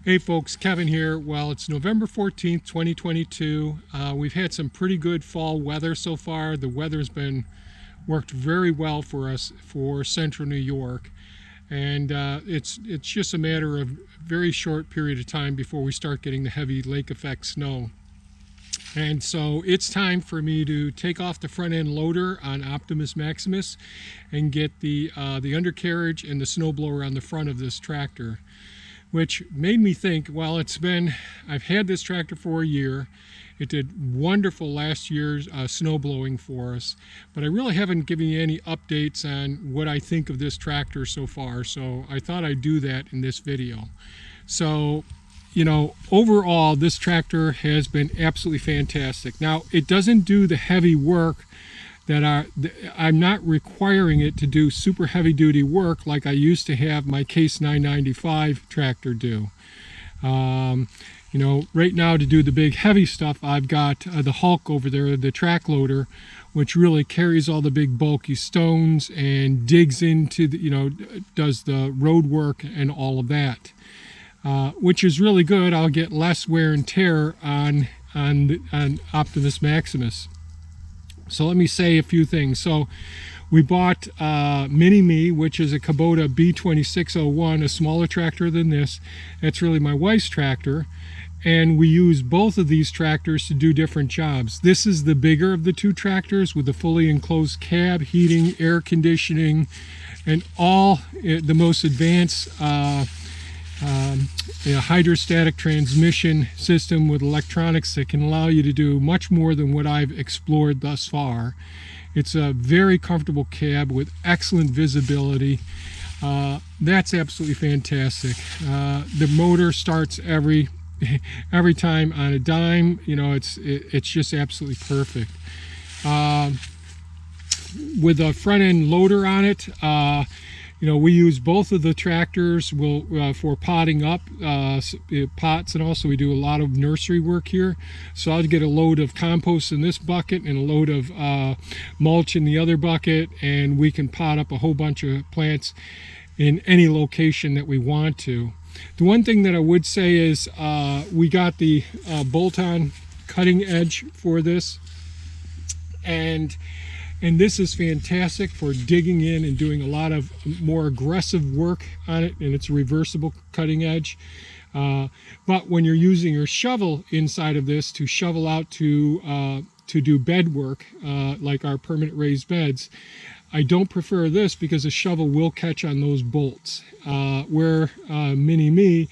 Hey folks, Kevin here. Well, it's November 14th, 2022. We've had some pretty good fall weather so far. The weather's been worked very well for us for central New York. And it's just a matter of a very short period of time before we start getting the heavy lake effect snow. And so it's time for me to take off the front end loader on Optimus Maximus and get the undercarriage and the snowblower on the front of this tractor. Which made me think, well, I've had this tractor for a year. It did wonderful last year's snow blowing for us, but I really haven't given you any updates on what I think of this tractor so far, so I thought I'd do that in this video. So, overall, this tractor has been absolutely fantastic. Now, it doesn't do the heavy work I'm not requiring it to do super heavy duty work like I used to have my Case 995 tractor do. Right now to do the big heavy stuff, I've got the Hulk over there, the track loader, which really carries all the big bulky stones and digs into does the road work and all of that, which is really good. I'll get less wear and tear on Optimus Maximus. So let me say a few things. So we bought Mini-Me, which is a Kubota B2601, a smaller tractor than this. That's really my wife's tractor. And we use both of these tractors to do different jobs. This is the bigger of the two tractors with a fully enclosed cab, heating, air conditioning, and all the most advanced hydrostatic transmission system with electronics that can allow you to do much more than what I've explored thus far. It's a very comfortable cab with excellent visibility. That's absolutely fantastic. The motor starts every time on a dime. It's just absolutely perfect. With a front end loader on it, we use both of the tractors for potting up pots, and also we do a lot of nursery work here. So I'll get a load of compost in this bucket and a load of mulch in the other bucket, and we can pot up a whole bunch of plants in any location that we want to. The one thing that I would say is we got the bolt-on cutting edge for this, and this is fantastic for digging in and doing a lot of more aggressive work on it, and it's a reversible cutting edge. But when you're using your shovel inside of this to shovel out to do bed work, like our permanent raised beds, I don't prefer this because the shovel will catch on those bolts. Where Mini-Me,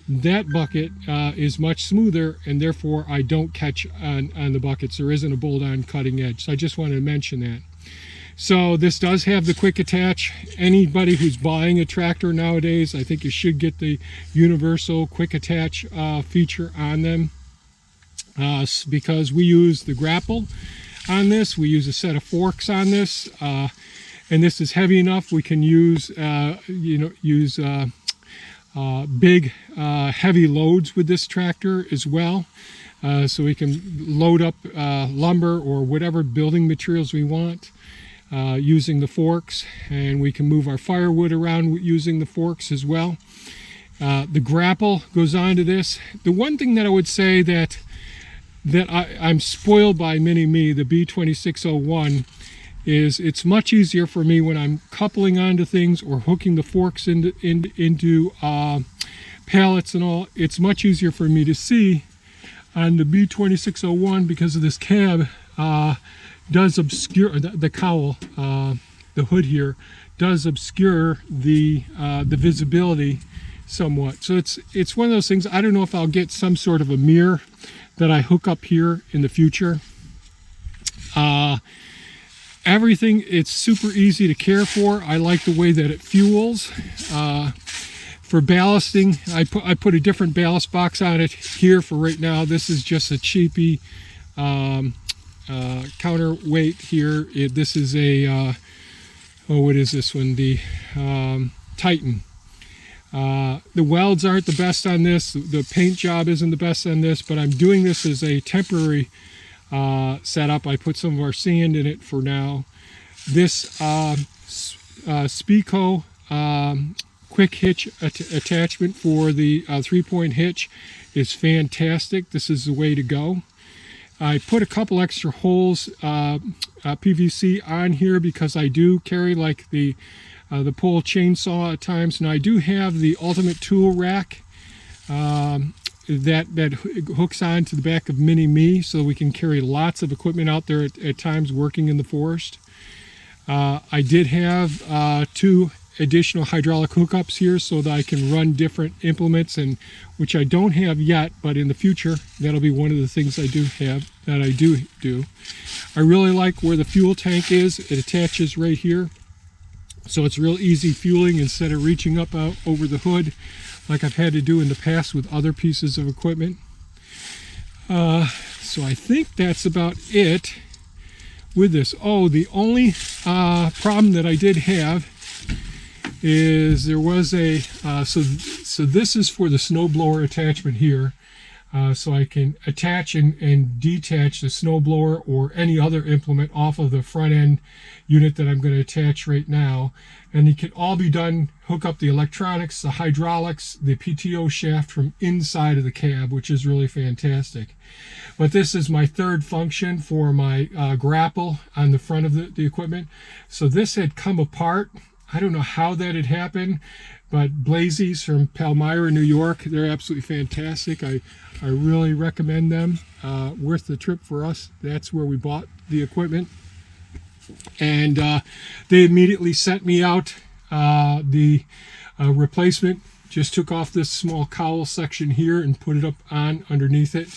that bucket is much smoother, and therefore I don't catch on the buckets. There isn't a bolt-on cutting edge. So I just wanted to mention that. So this does have the quick attach. Anybody who's buying a tractor nowadays, I think you should get the universal quick attach feature on them, because we use the grapple on this. We use a set of forks on this, and this is heavy enough we can use big heavy loads with this tractor as well. So we can load up lumber or whatever building materials we want using the forks, and we can move our firewood around using the forks as well. The grapple goes onto this. The one thing that I would say that I'm spoiled by Mini-Me, the B2601, is it's much easier for me when I'm coupling onto things or hooking the forks into pallets and all. It's much easier for me to see on the B2601 because of this cab does obscure the cowl. The hood here does obscure the visibility somewhat. So it's one of those things. I don't know if I'll get some sort of a mirror that I hook up here in the future. Everything, it's super easy to care for. I like the way that it fuels. For ballasting, I put a different ballast box on it here for right now. This is just a cheapy counterweight here. This is a what is this one? The Titan. The welds aren't the best on this. The paint job isn't the best on this, but I'm doing this as a temporary setup. I put some of our sand in it for now. This Spico quick hitch attachment for the 3-point hitch is fantastic. This is the way to go. I put a couple extra holes, PVC on here because I do carry like the pull chainsaw at times, and I do have the ultimate tool rack that hooks on to the back of Mini Me, so we can carry lots of equipment out there at times working in the forest. I did have 2 additional hydraulic hookups here so that I can run different implements, and which I don't have yet, but in the future that'll be one of the things I do have that I do. I really like where the fuel tank is. It attaches right here, so it's real easy fueling instead of reaching up out over the hood like I've had to do in the past with other pieces of equipment. So I think that's about it with this. Oh, the only problem that I did have is there was a so this is for the snowblower attachment here, so I can attach and detach the snowblower or any other implement off of the front end unit that I'm going to attach right now, and it can all be done. Hook up the electronics, the hydraulics, the PTO shaft from inside of the cab, which is really fantastic. But this is my 3rd function for my grapple on the front of the equipment. So this had come apart. I don't know how that had happened, but Blazies from Palmyra, New York, they're absolutely fantastic. I really recommend them. Worth the trip for us. That's where we bought the equipment. And they immediately sent me out the replacement. Just took off this small cowl section here and put it up on underneath it.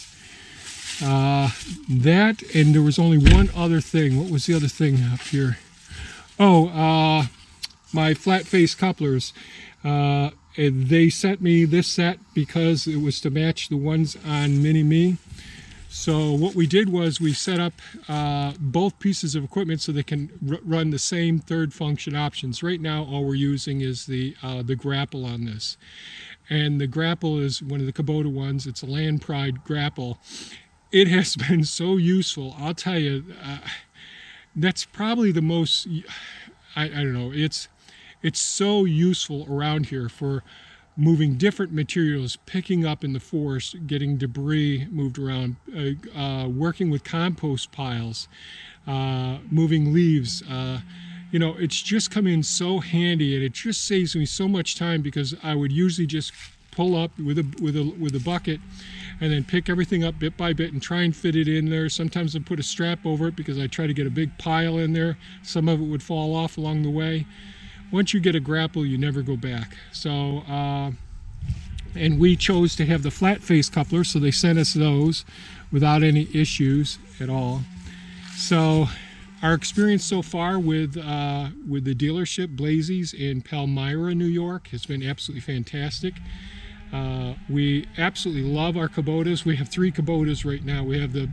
That, and there was only one other thing. What was the other thing up here? Oh, my flat face couplers. They sent me this set because it was to match the ones on Mini Me. So what we did was we set up both pieces of equipment so they can run the same 3rd function options. Right now all we're using is the grapple on this. And the grapple is one of the Kubota ones. It's a Land Pride grapple. It has been so useful. I'll tell you, that's probably the most, I don't know, it's so useful around here for moving different materials, picking up in the forest, getting debris moved around, working with compost piles, moving leaves. You know, it's just come in so handy, and it just saves me so much time because I would usually just pull up with a bucket and then pick everything up bit by bit and try and fit it in there. Sometimes I put a strap over it because I try to get a big pile in there. Some of it would fall off along the way. Once you get a grapple, you never go back. So, and we chose to have the flat face coupler, so they sent us those without any issues at all. So, our experience so far with the dealership Blazies in Palmyra, New York, has been absolutely fantastic. We absolutely love our Kubotas. We have 3 Kubotas right now. We have the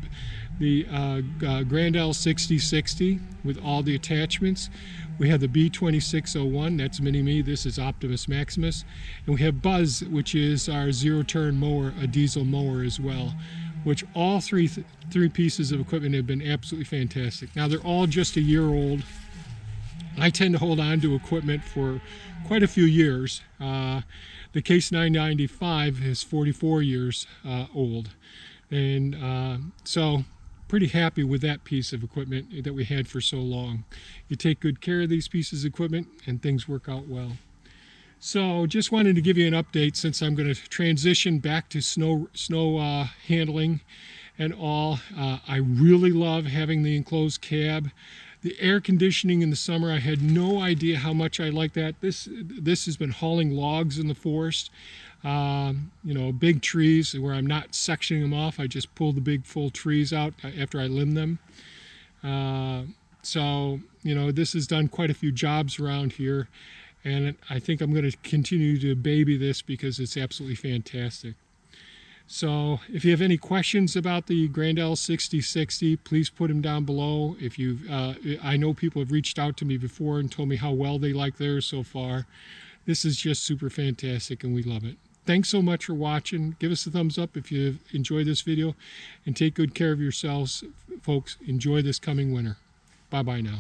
Grand L6060 with all the attachments. We have the B2601, that's Mini Me. This is Optimus Maximus. And we have Buzz, which is our 0-turn mower, a diesel mower as well, which all three pieces of equipment have been absolutely fantastic. Now, they're all just a year old. I tend to hold on to equipment for quite a few years. The Case 995 is 44 years old. And so pretty happy with that piece of equipment that we had for so long. You take good care of these pieces of equipment and things work out well. So just wanted to give you an update since I'm going to transition back to snow handling and all. I really love having the enclosed cab. The air conditioning in the summer, I had no idea how much I like that. This has been hauling logs in the forest. You know, big trees where I'm not sectioning them off. I just pull the big full trees out after I limb them. So, you know, this has done quite a few jobs around here, and I think I'm going to continue to baby this because it's absolutely fantastic. So if you have any questions about the Grand L6060, please put them down below. If I know people have reached out to me before and told me how well they like theirs so far. This is just super fantastic and we love it. Thanks so much for watching. Give us a thumbs up if you enjoyed this video, and take good care of yourselves, folks. Enjoy this coming winter. Bye-bye now.